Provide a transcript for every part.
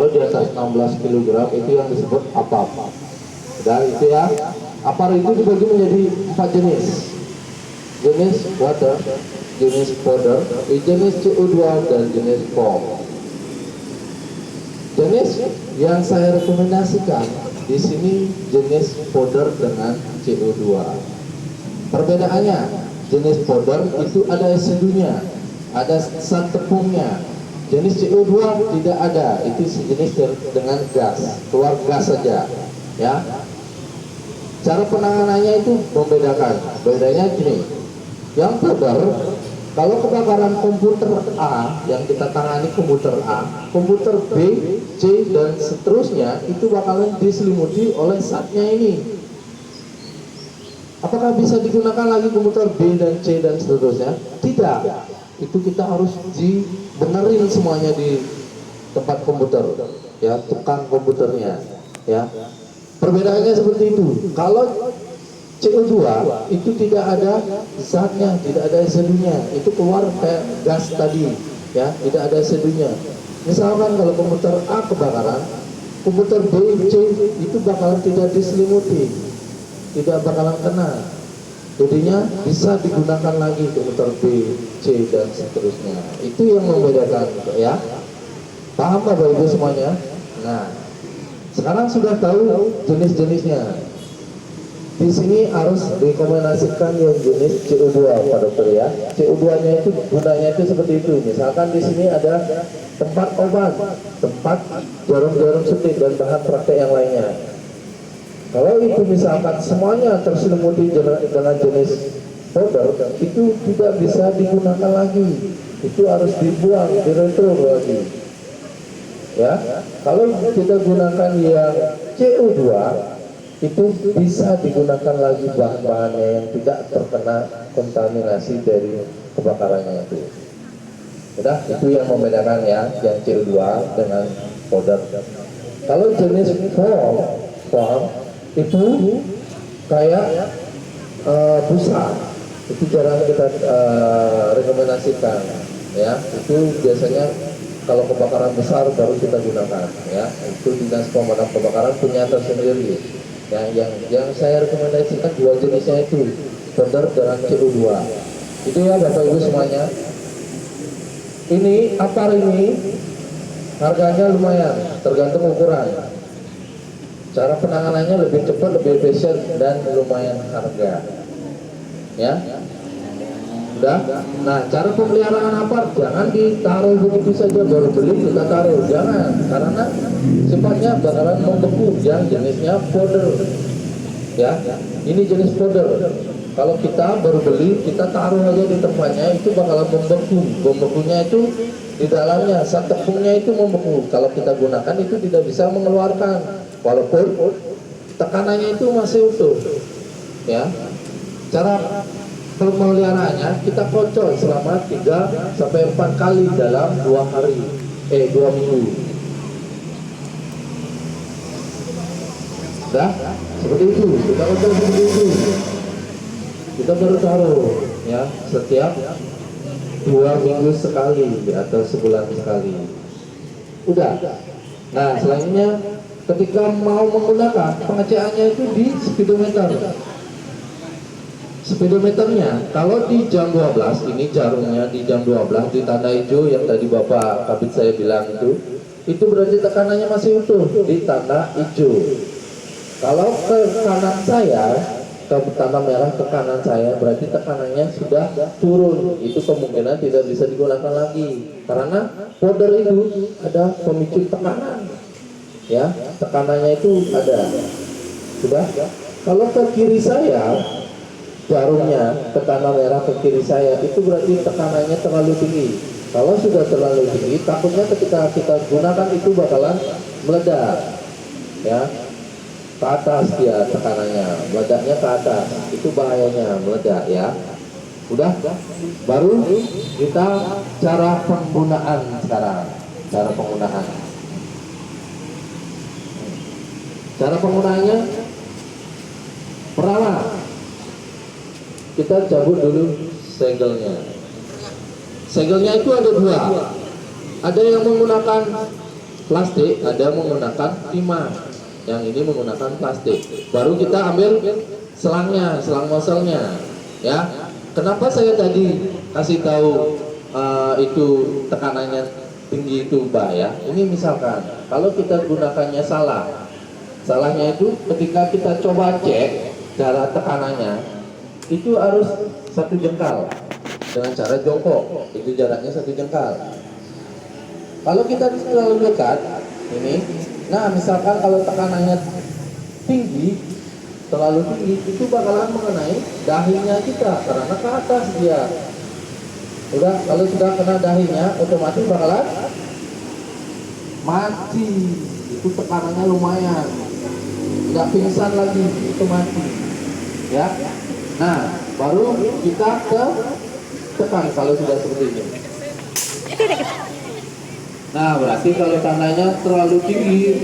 Kalau di atas 16 kg itu yang disebut APAP. Dan itu ya, APAP itu dibagi menjadi 4 jenis. Jenis water, jenis powder, jenis CO2 dan jenis foam. Jenis yang saya rekomendasikan di sini jenis powder dengan CO2. Perbedaannya, jenis powder itu ada residunya, ada zat tepungnya. Jenis CO2 tidak ada, itu sejenis dengan gas, keluar gas saja, ya. Cara penanganannya itu membedakan. Bedanya gini, yang powder, kalau kebakaran komputer A, yang kita tangani komputer A, komputer B, C, dan seterusnya, itu bakalan diselimuti oleh zatnya ini. Apakah bisa digunakan lagi komputer B dan C dan seterusnya? Tidak. Itu kita harus dibenerin semuanya di tempat komputer, ya, tukang komputernya, ya. Perbedaannya seperti itu. Kalau CO2 itu tidak ada zatnya, tidak ada residunya, itu keluar kayak gas tadi, ya, tidak ada residunya. Misalkan kalau komputer A kebakaran, komputer B, C itu bakalan tidak diselimuti, tidak bakalan kena. Jadinya bisa digunakan lagi komputer B, C dan seterusnya. Itu yang membedakan, ya. Paham Bapak Ibu semuanya? Nah, sekarang sudah tahu jenis-jenisnya. Di sini harus rekomendasikan yang jenis CO2 Pak Dokter, ya. CO2-nya itu gunanya itu seperti itu. Misalkan di sini ada tempat obat, tempat jarum-jarum suntik dan bahan praktek yang lainnya. Kalau itu misalkan semuanya terselimuti dengan jenis powder, itu tidak bisa digunakan lagi. Itu harus dibuang, diretro lagi. Ya, kalau kita gunakan yang CO2, itu bisa digunakan lagi bahan-bahannya yang tidak terkena kontaminasi dari kebakarannya itu. Udah, itu yang membedakan ya, yang CO2 dengan powder. Kalau jenis foam itu kayak busa, itu jarang kita rekomendasikan, ya. Itu biasanya kalau kebakaran besar baru kita gunakan, ya. Itu dinas pemadam kebakaran punya tersendiri. Ya, yang saya rekomendasikan dua jenisnya itu powder dengan CO2. Itu ya Bapak Ibu semuanya. Ini APAP ini harganya lumayan, tergantung ukuran. Cara penanganannya lebih cepat, lebih efisien dan lumayan harga. Ya. Udah. Nah, cara pemeliharaan APAP jangan ditaruh begitu saja baru beli kita taruh, jangan, karena sifatnya bakalan membeku. Yang jenisnya powder, ya. Ini jenis powder. Kalau kita baru beli, kita taruh aja di tempatnya, itu bakalan membeku. Membekunya itu di dalamnya, zat tepungnya itu membeku. Kalau kita gunakan itu tidak bisa mengeluarkan, walaupun tekanannya itu masih utuh, ya. Cara pemeliharaannya kita kocok selama 3-4 kali dalam 2 minggu. Dah, seperti itu. Kita kocok seperti itu. Kita baru taruh, ya, setiap 2 minggu sekali atau sebulan sekali. Udah. Nah, selanjutnya ketika mau menggunakan, pengecekannya itu di speedometer. Speedometernya kalau di jam 12, ini jarumnya di jam 12 di tanda hijau yang tadi Bapak Kabit saya bilang itu berarti tekanannya masih utuh di tanda hijau. Kalau ke kanan saya, ke tanda merah ke kanan saya, berarti tekanannya sudah turun. Itu kemungkinan tidak bisa digunakan lagi karena powder itu ada pemicu tekanan, ya, tekanannya itu ada. Sudah. Kalau ke kiri saya, jarumnya ke tanda merah ke kiri saya, itu berarti tekanannya terlalu tinggi. Kalau sudah terlalu tinggi, takutnya ketika kita gunakan itu bakalan meledak, ya, ke atas dia tekanannya, meledaknya ke atas, itu bahayanya meledak, ya. Udah, baru kita cara penggunaan sekarang, cara penggunaan. Cara penggunaannya, pertama kita cabut dulu segelnya. Segelnya itu ada dua. Ada yang menggunakan plastik, ada menggunakan timah. Yang ini menggunakan plastik. Baru kita ambil selangnya, selang nozzle-nya. Ya. Kenapa saya tadi kasih tahu itu tekanannya tinggi itu Mbak ya? Ini misalkan kalau kita gunakannya salah. Salahnya itu ketika kita coba cek cara tekanannya itu harus 1 jengkal dengan cara jongkok, itu jaraknya 1 jengkal. Kalau kita terlalu dekat ini, nah misalkan kalau tekanannya tinggi, terlalu tinggi, itu bakalan mengenai dahinya kita karena ke atas dia. Udah, kalau sudah kena dahinya otomatis bakalan mati. Itu tekanannya lumayan, nggak pingsan lagi, itu mati ya. Nah baru kita ke tekan kalau sudah seperti ini. Nah berarti kalau tandanya terlalu tinggi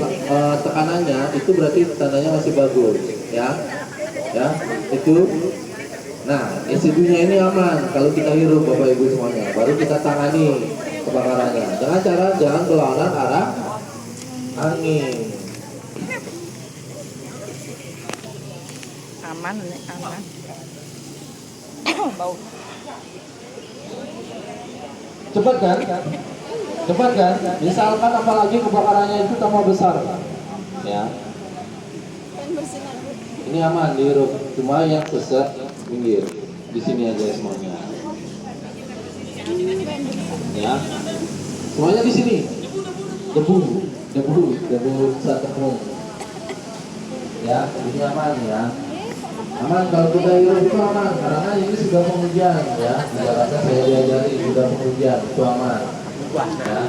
tekanannya, itu berarti tandanya masih bagus ya. Ya itu. Nah residunya ini aman kalau kita hirup Bapak Ibu semuanya. Baru kita tangani kebakarannya dengan cara jangan berlawanan arah angin. Aman, aman. Bau. Cepat kan? Cepat kan? Misalkan apalagi kebakarannya itu tambah besar. Ya. Ini aman dihirup, cuma yang sesek pinggir. Di sini aja semuanya. Ya. Semuanya di sini. Debu saat tepung. Ya, ini aman ya. Aman kalau kita hirup itu aman karena ini sudah pengujian ya. Di Jakarta saya diajari sudah pengujian itu aman. Ya.